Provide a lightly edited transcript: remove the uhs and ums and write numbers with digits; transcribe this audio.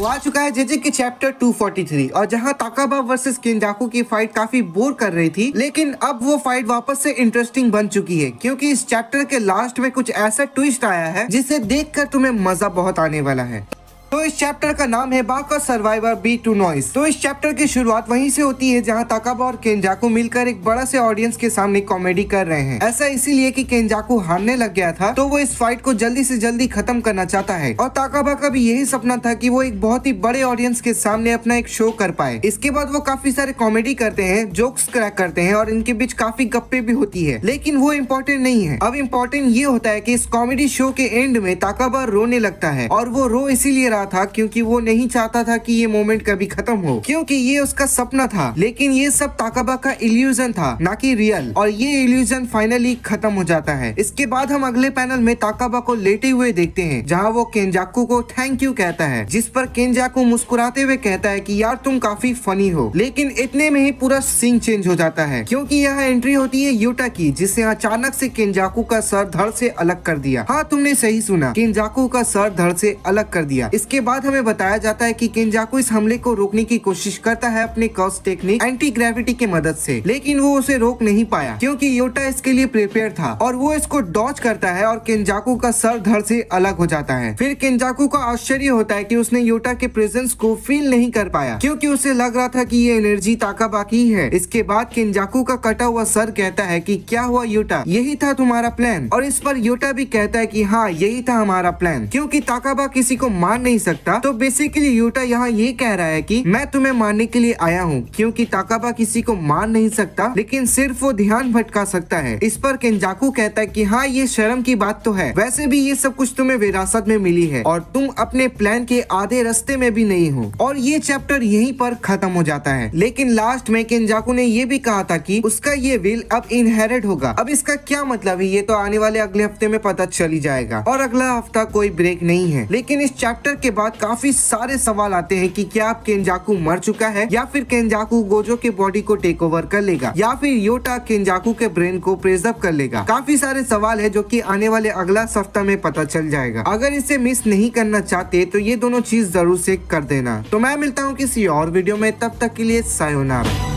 तो आ चुका है जेजे के चैप्टर 243 और जहां ताकाबा वर्सेस केंजाकू की फाइट काफी बोर कर रही थी, लेकिन अब वो फाइट वापस से इंटरेस्टिंग बन चुकी है क्योंकि इस चैप्टर के लास्ट में कुछ ऐसा ट्विस्ट आया है जिसे देखकर तुम्हें मजा बहुत आने वाला है। तो इस चैप्टर का नाम है बाका सर्वाइवर बी टू नॉइस। तो इस चैप्टर की शुरुआत वहीं से होती है जहां ताकाबा और केंजाकू मिलकर एक बड़ा से ऑडियंस के सामने कॉमेडी कर रहे हैं। ऐसा इसीलिए कि केंजाकू हारने लग गया था, तो वो इस फाइट को जल्दी से जल्दी खत्म करना चाहता है और ताकाबा का भी यही सपना था कि वो एक बहुत ही बड़े ऑडियंस के सामने अपना एक शो कर पाए। इसके बाद वो काफी सारे कॉमेडी करते हैं, जोक्स क्रैक करते हैं और इनके बीच काफी गप्पे भी होती है, लेकिन वो इम्पोर्टेंट नहीं है। अब इम्पोर्टेंट ये होता है कि इस कॉमेडी शो के एंड में ताकाबा रोने लगता है और वो रो इसीलिए रहा था क्योंकि वो नहीं चाहता था कि ये मोमेंट कभी खत्म हो, क्योंकि ये उसका सपना था। लेकिन ये सब ताकाबा का इल्यूजन था, ना कि रियल, और ये इल्यूजन फाइनली खत्म हो जाता है। इसके बाद हम अगले पैनल में ताकाबा को लेटे हुए देखते हैं जहाँ वो केंजाकू को थैंक यू कहता है, जिस पर केंजाकू मुस्कुराते हुए कहता है कि यार तुम काफी फनी हो। लेकिन इतने में ही पूरा सीन चेंज हो जाता है क्योंकि यह एंट्री होती है यूटा की, जिससे अचानक से केंजाकू का सर धड़ से अलग कर दिया। हाँ, तुमने सही सुना, केंजाकू का सर धड़ से अलग कर दिया। इसके बाद हमें बताया जाता है कि केंजाकू इस हमले को रोकने की कोशिश करता है अपने कर्स टेक्निक एंटी ग्रेविटी की मदद से, लेकिन वो उसे रोक नहीं पाया क्योंकि योटा इसके लिए प्रिपेयर था और वो इसको डॉज करता है और केंजाकू का सर धड़ से अलग हो जाता है। फिर केंजाकू को आश्चर्य होता है कि उसने योटा के प्रेजेंस को फील नहीं कर पाया क्योंकि उसे लग रहा था कि ये एनर्जी ताकाबा की है। इसके बाद केंजाकू का कटा हुआ सर कहता है कि क्या हुआ योटा, यही था तुम्हारा प्लान? और इस पर योटा भी कहता है कि हाँ, यही था हमारा प्लान, क्योंकि ताकाबा किसी को मार नहीं सकता। तो बेसिकली यूटा यहाँ ये कह रहा है कि मैं तुम्हें मारने के लिए आया हूँ, क्योंकि ताकाबा किसी को मार नहीं सकता, लेकिन सिर्फ वो ध्यान भटका सकता है। इस पर केंजाकू कहता है कि हाँ, ये शर्म की बात तो है, वैसे भी ये सब कुछ तुम्हें विरासत में मिली है और तुम अपने प्लान के आधे रास्ते में भी नहीं हो। और ये चैप्टर यहीं पर खत्म हो जाता है। लेकिन लास्ट में केंजाकू ने ये भी कहा था कि उसका ये विल अब इनहेरिट होगा। अब इसका क्या मतलब है ये तो आने वाले अगले हफ्ते में पता चल ही जाएगा और अगला हफ्ता कोई ब्रेक नहीं है। लेकिन इस चैप्टर के बाद काफी सारे सवाल आते हैं कि क्या अब केंजाकू मर चुका है या फिर केंजाकू गोजो के बॉडी को टेक ओवर कर लेगा या फिर योटा केंजाकू के ब्रेन को प्रिजर्व कर लेगा। काफी सारे सवाल है जो कि आने वाले अगला सप्ताह में पता चल जाएगा। अगर इसे मिस नहीं करना चाहते तो ये दोनों चीज जरूर से कर देना। तो मैं मिलता हूँ किसी और वीडियो में, तब तक के लिए सायोनारा।